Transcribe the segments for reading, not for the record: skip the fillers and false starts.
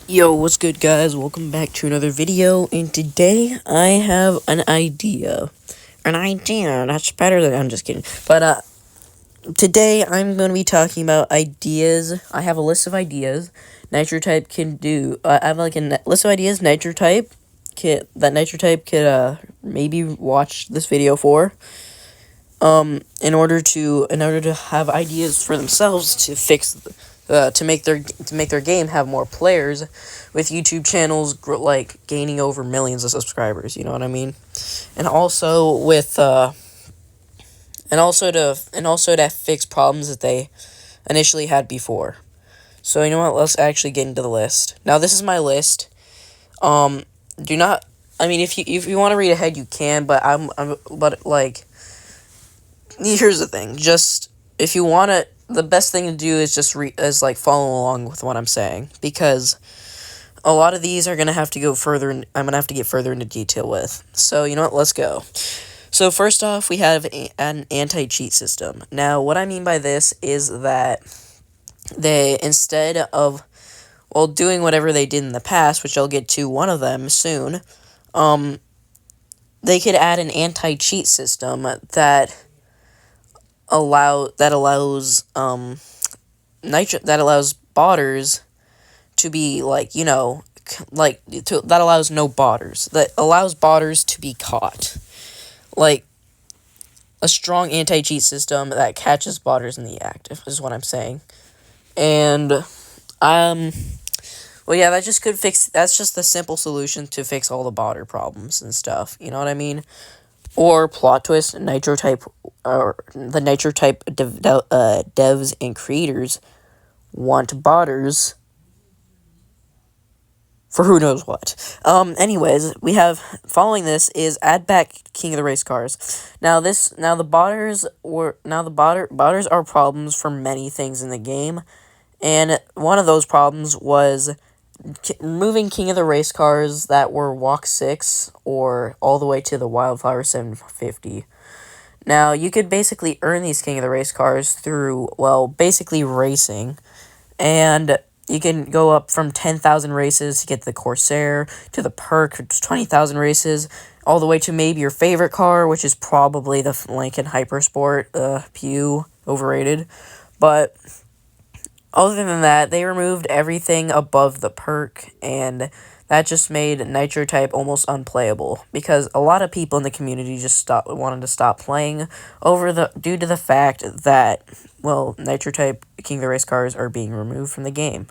Yo, what's good, guys? Welcome back to another video, and today I have an idea. An idea, that's better than, I'm just kidding. But, today I'm going to be talking about ideas. I have a list of ideas Nitro Type can do. I have, like, a list of ideas Nitro Type could, maybe watch this video for. In order to have ideas for themselves to fix to make their game have more players, with YouTube channels like gaining over millions of subscribers. You know what I mean? And also with and also to fix problems that they initially had before. So you know what? Let's actually get into the list. Now this is my list. Do not. I mean, if you want to read ahead, you can. But here's the thing. Just if you want to, the best thing to do is just follow along with what I'm saying, because a lot of these are gonna have to go further. I'm gonna have to get further into detail with. So you know what? Let's go. So first off, we have an anti-cheat system. Now, what I mean by this is that they, instead of doing whatever they did in the past, which I'll get to one of them soon, they could add an anti-cheat system that allows botters to be that allows no botters, that allows botters to be caught, like a strong anti-cheat system that catches botters in the act, is what I'm saying. And yeah, that's just the simple solution to fix all the botter problems and stuff, you know what I mean? Or plot twist, Nitro Type, or the Nitro Type devs and creators want botters for who knows what. Anyways, we have, following this is add back King of the Race cars. Now the botters are problems for many things in the game, and one of those problems was removing King of the Race cars that were Walk 6 or all the way to the Wildflower 750. Now, you could basically earn these King of the Race cars through, basically racing, and you can go up from 10,000 races to get the Corsair, to the Perk, which is 20,000 races, all the way to maybe your favorite car, which is probably the Lincoln Hypersport. Pew, overrated. But other than that, they removed everything above the Perk, and that just made Nitro Type almost unplayable, because a lot of people in the community just wanted to stop playing due to the fact that, Nitro Type King of the Race cars are being removed from the game.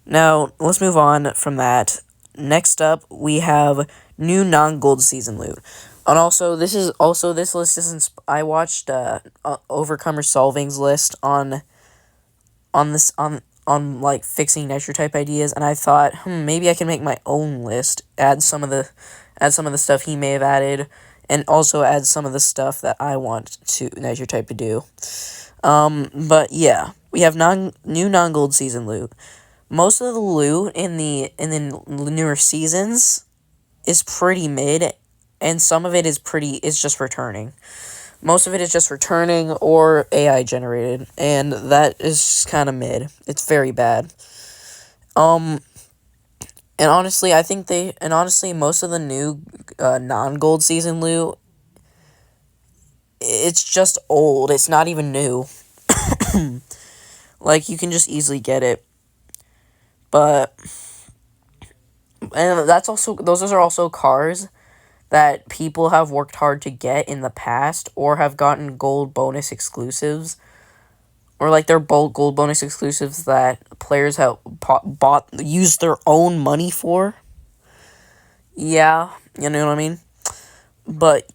Now, let's move on from that. Next up, we have new non-gold season loot. And also, this list isn't. I watched Overcomer Solving's list on fixing Nitro Type ideas, and I thought, maybe I can make my own list, add some of the stuff he may have added, and also add some of the stuff that I want Nitro Type to do. But yeah, we have new non-gold season loot. Most of the loot in the newer seasons is pretty mid, and some of it is just returning. Most of it is just returning or AI generated, and that is kind of mid. It's very bad. And honestly, most of the new non-gold season loot, it's just old. It's not even new. Like, you can just easily get it. And those are also cars that people have worked hard to get in the past, or have gotten gold bonus exclusives, or they're gold bonus exclusives that players have used their own money for. Yeah, you know what I mean? But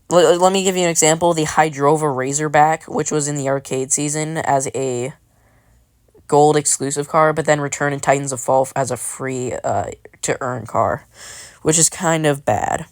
let me give you an example. The Hydrova Razorback, which was in the arcade season as a gold exclusive car, but then returned in Titans of Fall as a free to earn car, which is kind of bad,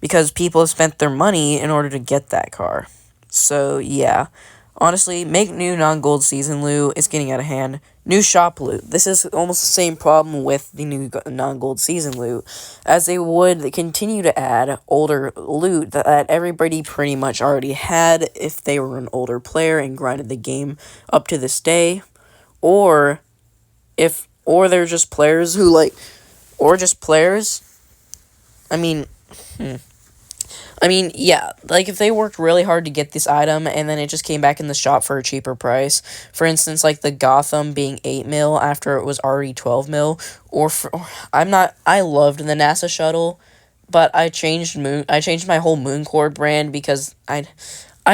because people have spent their money in order to get that car. So yeah, honestly, make new non-gold season loot. It's getting out of hand. New shop loot. This is almost the same problem with the new non-gold season loot, as they would continue to add older loot that everybody pretty much already had if they were an older player and grinded the game up to this day, or or they're just players who like, or just players. I mean, yeah, like if they worked really hard to get this item and then it just came back in the shop for a cheaper price. For instance, like the Gotham being 8 mil after it was already 12 mil, I loved the NASA shuttle, but I changed my whole Mooncore brand because I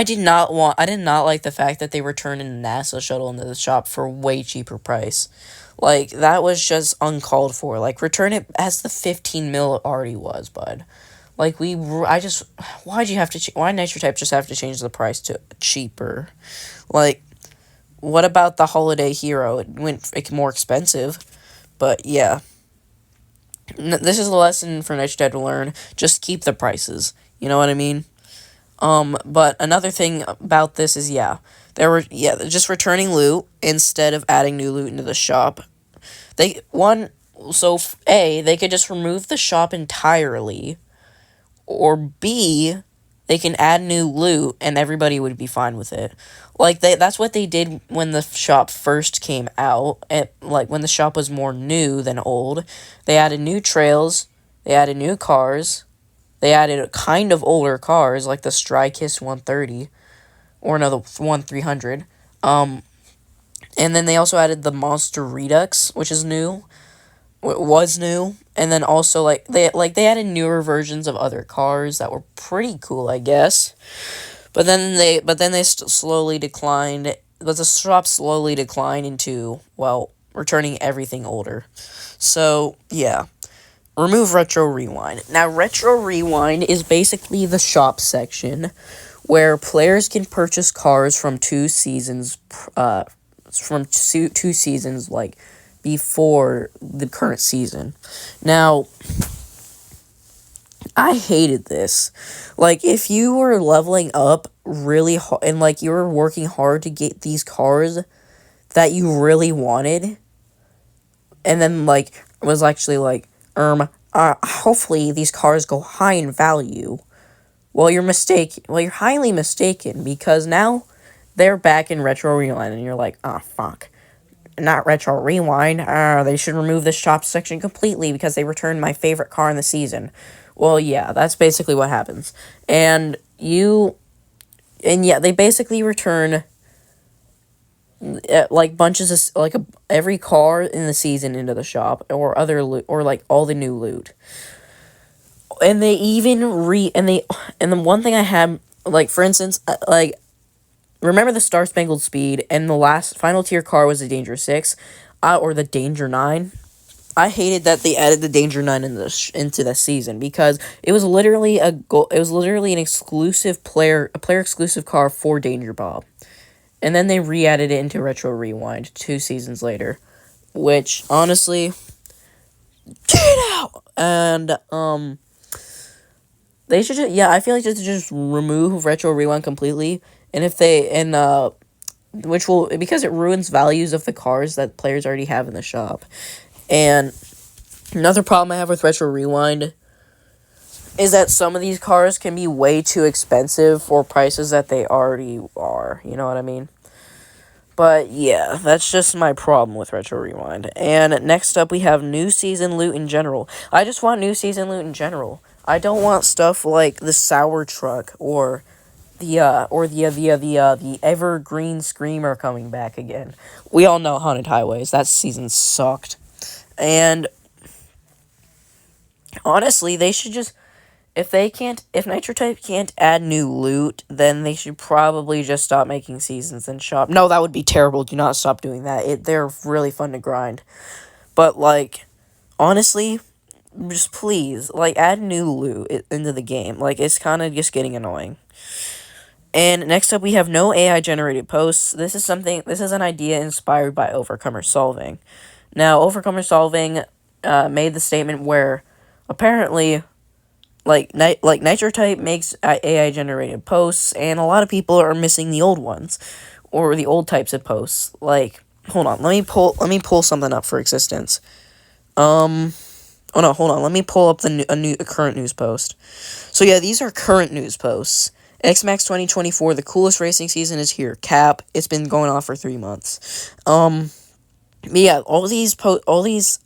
did not like the fact that they were turning a NASA shuttle into the shop for way cheaper price. Like that was just uncalled for. Like return it as the 15 mil it already was, bud. Like why'd you have to? Why Nitro Type just have to change the price to cheaper? Like, what about the Holiday Hero? It went more expensive, but yeah. This is a lesson for Nitro Type to learn. Just keep the prices. You know what I mean? But another thing about this is just returning loot instead of adding new loot into the shop. They could just remove the shop entirely. Or B, they can add new loot and everybody would be fine with it. Like that's what they did when the shop first came out. Like when the shop was more new than old. They added new trails, they added new cars, they added kind of older cars like the Strykiss 130 or another 1300. And then they also added the Monster Redux, which is new. Was new, and then also they added newer versions of other cars that were pretty cool, I guess. But then they slowly declined. But the shop slowly declined into returning everything older. So yeah, remove Retro Rewind. Now Retro Rewind is basically the shop section where players can purchase cars from two seasons. Two seasons like before the current season. Now, I hated this. Like, if you were leveling up really hard, and, like, you were working hard to get these cars that you really wanted, and then, like, was actually like, hopefully these cars go high in value. Well, you're highly mistaken, because now they're back in Retro Rewind, and you're like, fuck. Not Retro Rewind. They should remove this shop section completely because they returned my favorite car in the season. Well, yeah, that's basically what happens. They basically return like bunches of every car in the season into the shop or other loot or like all the new loot. And they even and the one thing I had, like, for instance, like, remember the Star Spangled Speed, and the last final tier car was the Danger 6, or the Danger 9. I hated that they added the Danger 9 into the season because it was literally an exclusive player exclusive car for Danger Bob. And then they re-added it into Retro Rewind 2 seasons later, which honestly, get out. And they should I feel like they should just remove Retro Rewind completely. And which will, because it ruins values of the cars that players already have in the shop. And another problem I have with Retro Rewind is that some of these cars can be way too expensive for prices that they already are. You know what I mean? But yeah, that's just my problem with Retro Rewind. And next up, we have new season loot in general. I just want new season loot in general. I don't want stuff like the Sour Truck or the Evergreen Screamer coming back again. We all know Haunted Highways. That season sucked. And honestly, they should just, if Nitro Type can't add new loot, then they should probably just stop making seasons and shop. No, that would be terrible. Do not stop doing that. They're really fun to grind. But, like, honestly, just please, like, add new loot into the game. Like, it's kind of just getting annoying. And next up, we have no AI-generated posts. This is an idea inspired by Overcomer Solving. Now, Overcomer Solving made the statement where, apparently, Nitro Type makes AI-generated posts, and a lot of people are missing the old ones, or the old types of posts. Like, hold on, let me pull something up for existence. Oh no, hold on, let me pull up a current news post. So yeah, these are current news posts. XMAX 2024, the coolest racing season is here. Cap, it's been going on for 3 months. But yeah, all these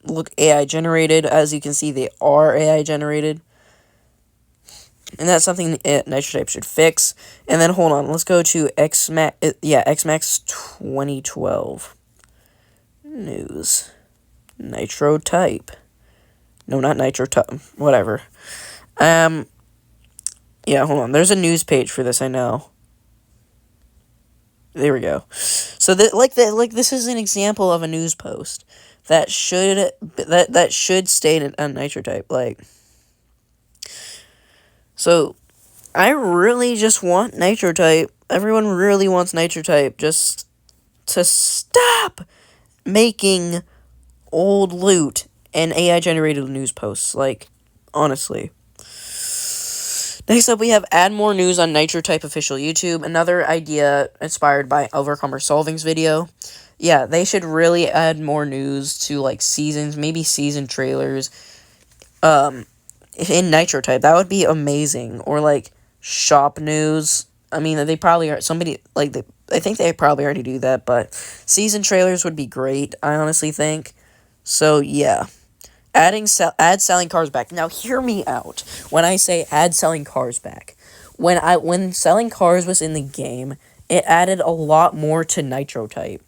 look AI generated. As you can see, they are AI generated. And that's something NitroType should fix. And then hold on, let's go to Xmax 2012 news. NitroType. No, not NitroType. Whatever. Yeah, hold on. There's a news page for this. I know. There we go. So this is an example of a news post that should state on NitroType. Like, so I really just want NitroType. Everyone really wants NitroType just to stop making old loot and AI generated news posts. Like, honestly. Next up, we have add more news on NitroType official YouTube. Another idea inspired by Overcomer Solving's video. Yeah, they should really add more news to, like, seasons, maybe season trailers, in NitroType. That would be amazing. Or, like, shop news. I mean, they probably are, I think they probably already do that, but season trailers would be great, I honestly think. So, yeah. Add selling cars back. Now, hear me out. When I say add selling cars back, when selling cars was in the game, it added a lot more to NitroType.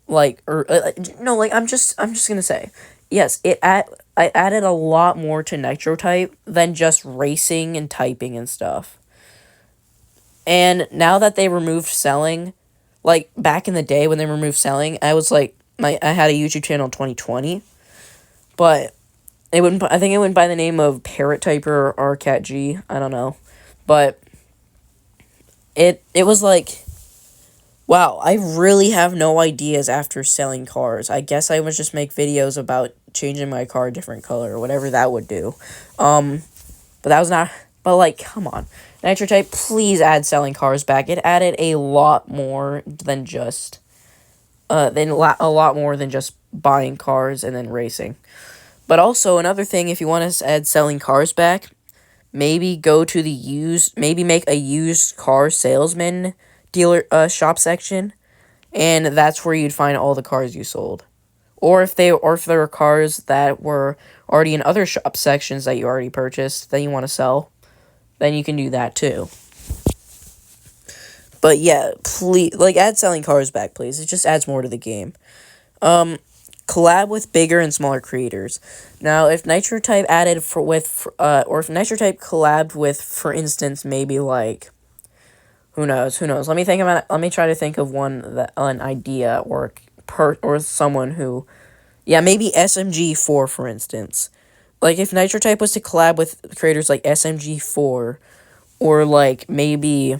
I'm just gonna say, yes, I added a lot more to NitroType than just racing and typing and stuff. And now that they removed selling, like back in the day when they removed selling, I was like, I had a YouTube channel in 2020. But I think it went by the name of Parrot Typer or RCatG. I don't know. But it was like, wow, I really have no ideas after selling cars. I guess I would just make videos about changing my car a different color or whatever that would do. But that was not, but like, come on. NitroType, please add selling cars back. It added a lot more than just, a lot more than just buying cars and then racing. But also, another thing, if you want to add selling cars back, maybe go to maybe make a used car salesman dealer shop section, and that's where you'd find all the cars you sold. Or if there were cars that were already in other shop sections that you already purchased that you want to sell, then you can do that too. But yeah, please, like, add selling cars back, please. It just adds more to the game. Collab with bigger and smaller creators. Now, if NitroType if NitroType collabed with, for instance, maybe like, who knows? Let me try to think of an idea or someone who, yeah, maybe SMG4, for instance. Like, if NitroType was to collab with creators like SMG4, or like maybe,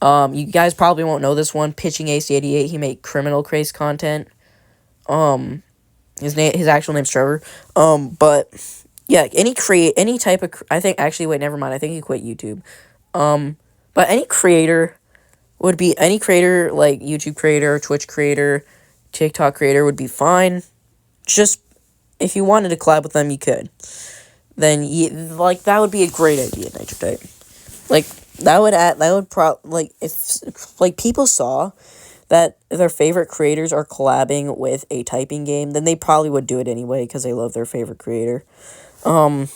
you guys probably won't know this one, Pitching AC88. He made Criminal Craze content. His actual name's Trevor. But yeah, any type of, I think he quit YouTube. But any creator like YouTube creator, Twitch creator, TikTok creator would be fine. Just if you wanted to collab with them, you could. Then that would be a great idea, NitroType. Like, if people saw that their favorite creators are collabing with a typing game, then they probably would do it anyway because they love their favorite creator. They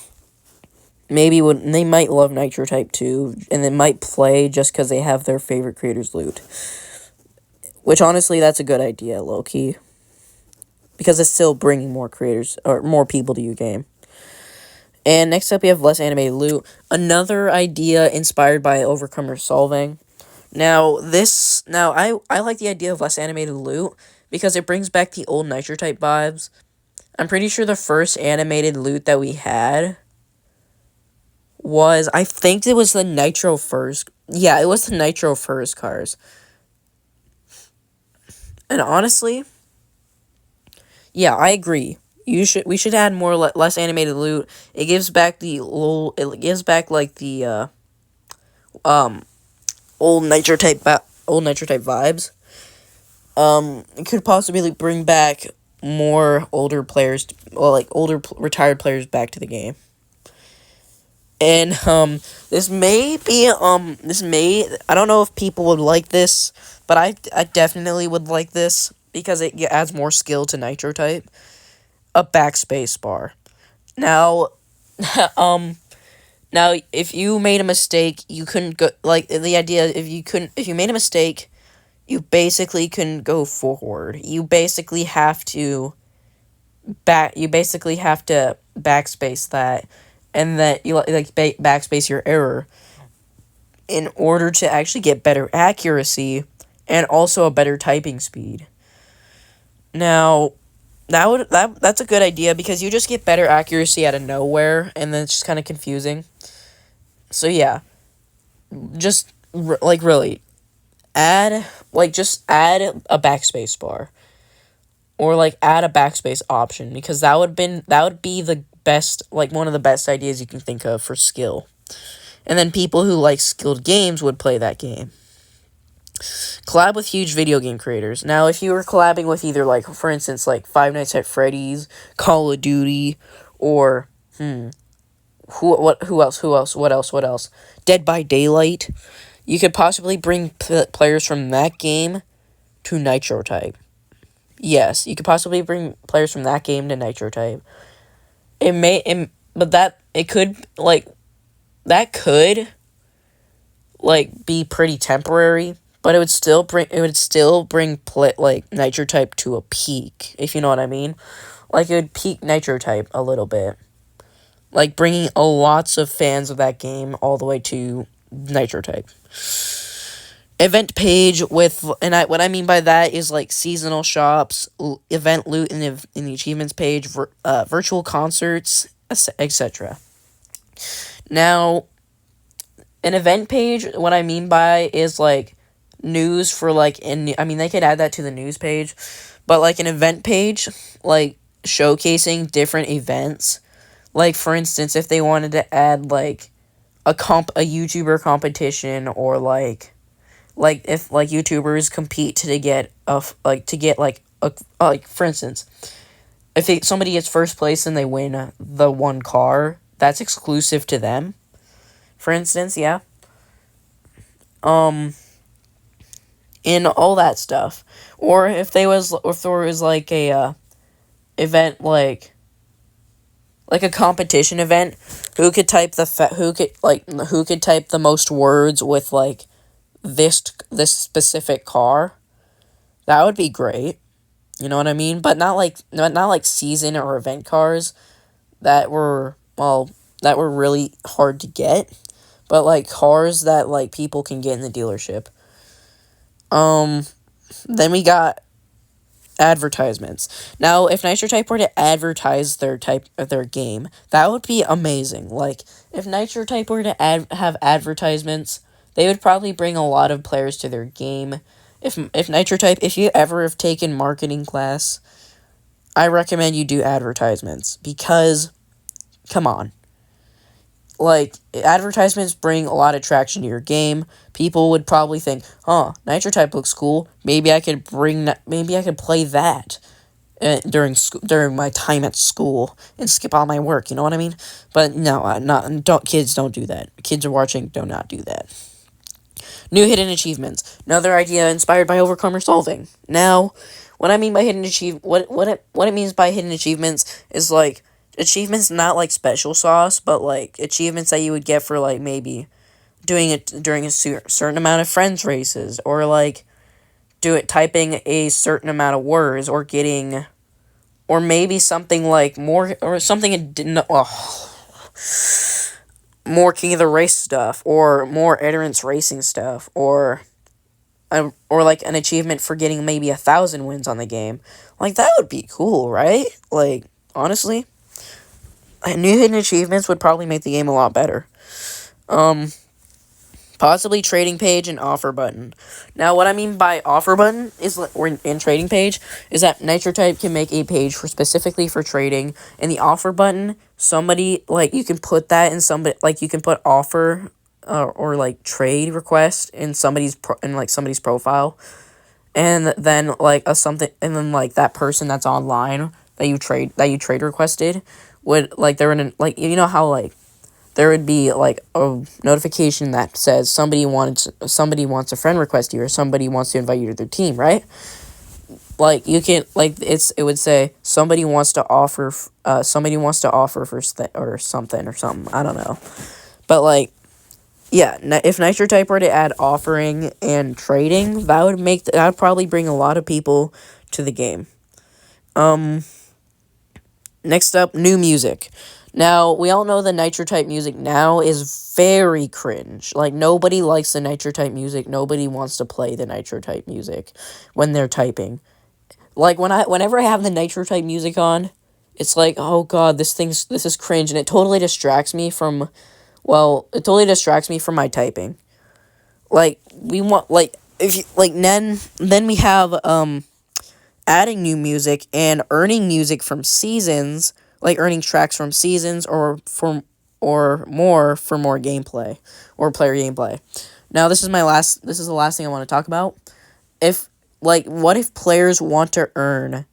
might love NitroType too, and they might play just because they have their favorite creator's loot. Which, honestly, that's a good idea, low-key. Because it's still bringing more creators, or more people to your game. And next up, we have less animated loot. Another idea inspired by Overcomer Solving. Now, I like the idea of less animated loot because it brings back the old NitroType vibes. I'm pretty sure the first animated loot that we had I think it was the Nitro first. Yeah, it was the Nitro first cars. And honestly, yeah, I agree. We should add more less animated loot. It gives back old NitroType vibes. It could possibly bring back more older players, retired players back to the game. And I don't know if people would like this, but I definitely would like this. because it adds more skill to Nitro type, a backspace bar. Now, now if you made a mistake, you couldn't go, like, the idea, if you made a mistake, you basically couldn't go forward. You basically have to backspace that, and that you backspace your error in order to actually get better accuracy and also a better typing speed. Now, that's a good idea because you just get better accuracy out of nowhere, and then it's just kind of confusing. So yeah, just really just add a backspace bar, or add a backspace option, because that would be the best, one of the best ideas you can think of for skill. And then people who like skilled games would play that game. Collab with huge video game creators. Now, if you were collabing with either, for instance, Five Nights at Freddy's, Call of Duty, or, who else? Dead by Daylight. You could possibly bring players from that game to Nitro type. Yes, you could possibly bring players from that game to Nitro type. That could be pretty temporary, but it would still bring Nitro type to a peak, if you know what I mean. It would peak Nitro type a little bit, bringing lots of fans of that game all the way to Nitro type. Event page what I mean by that is seasonal shops, event loot in the achievements page, virtual concerts, etc. Now, an event page, what I mean by is news for they could add that to the news page, but an event page showcasing different events. For instance, if they wanted to add a YouTuber competition, or if YouTubers compete to get for instance, if somebody gets first place and they win the one car that's exclusive to them, for instance, yeah. In all that stuff, or if there was a event a competition event, who could type the most words with this specific car, that would be great. You know what I mean? But not season or event cars that were really hard to get, but cars that people can get in the dealership. Then we got advertisements. Now, if Nitro Type were to advertise their game, that would be amazing. If Nitro Type were to have advertisements, they would probably bring a lot of players to their game. If Nitro Type, if you ever have taken marketing class, I recommend you do advertisements, because, come on. Advertisements bring a lot of traction to your game. People would probably think, Nitro Type looks cool. Maybe I could play that during my time at school and skip all my work. You know what I mean? But no, kids don't do that. Kids are watching. Do not do that. New hidden achievements. Another idea inspired by Overcomer solving. Now, what I mean by what it means by hidden achievements is achievements not special sauce, but achievements that you would get for maybe doing it during a certain amount of friends races, or typing a certain amount of words, or getting, or maybe something more, or something more King of the Race stuff, or more Endurance Racing stuff, or an achievement for getting maybe 1,000 wins on the game. That would be cool, right? Honestly, new hidden achievements would probably make the game a lot better. Possibly trading page and offer button. Now, what I mean by offer button is, or in trading page, is that Nitro Type can make a page specifically for trading, and the offer button, somebody, you can put that in somebody, you can put offer, or trade request in somebody's profile, and then that person that's online that you trade requested would they're in you know how there would be a notification that says somebody wants a friend request you, or somebody wants to invite you to their team, right? like you can like it would say somebody wants to offer for or something. I don't know, but like yeah, if Nitro Type were to add offering and trading, that would probably bring a lot of people to the game. Next up, new music. Now, we all know the Nitro Type music now is very cringe. Like, nobody likes the Nitro Type music. Nobody wants to play the Nitro Type music when they're typing. Like, whenever I have the Nitro Type music on, it's like, oh god, this is cringe, and it totally distracts me from my typing. Like, we want, like, if you, like, then we have, adding new music and earning music from seasons, like earning tracks from seasons or more for more gameplay or player gameplay. Now this is the last thing I want to talk about. What if players want to earn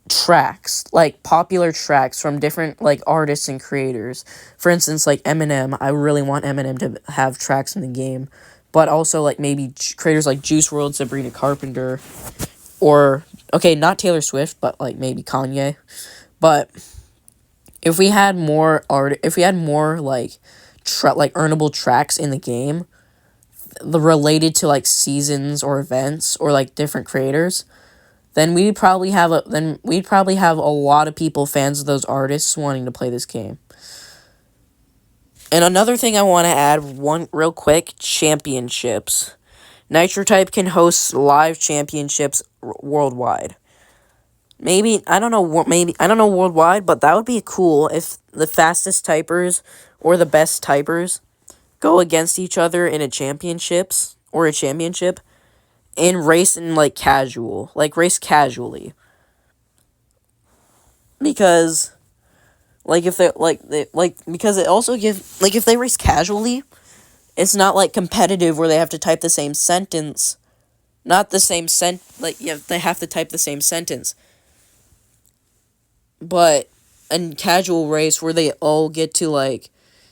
tracks, like popular tracks from different like artists and creators? For instance, like Eminem, I really want Eminem to have tracks in the game, but also like maybe creators like Juice WRLD, Sabrina Carpenter, or okay, not Taylor Swift, but like maybe Kanye. But if we had more like earnable tracks in the game, related to like seasons or events or like different creators, then we'd probably have a lot of people, fans of those artists, wanting to play this game. And another thing I want to add, one real quick, championships. Nitro Type can host live championships worldwide. I don't know worldwide, but that would be cool if the fastest typers or the best typers go against each other in a championship and race race casually. Because because it also gives, like, if they race casually, it's not like competitive where they have to type the same sentence. Not the same they have to type the same sentence. But a casual race where they all get to like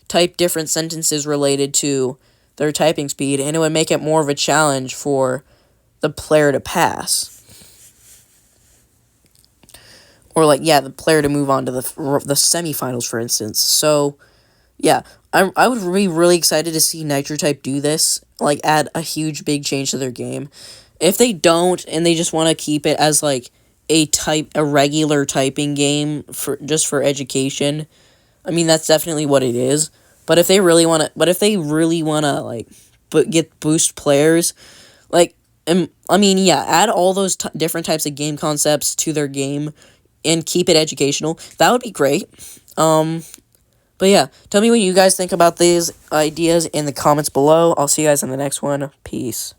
type different sentences related to their typing speed, and it would make it more of a challenge for the player to pass. Or the player to move on to the semifinals, for instance. So yeah, I would be really excited to see Nitro Type do this, like add a huge big change to their game. If they don't and they just want to keep it as like a regular typing game for education, I mean, that's definitely what it is. But if they really want to like boost players, like add all those different types of game concepts to their game and keep it educational, that would be great. But yeah, tell me what you guys think about these ideas in the comments below. I'll see you guys in the next one. Peace.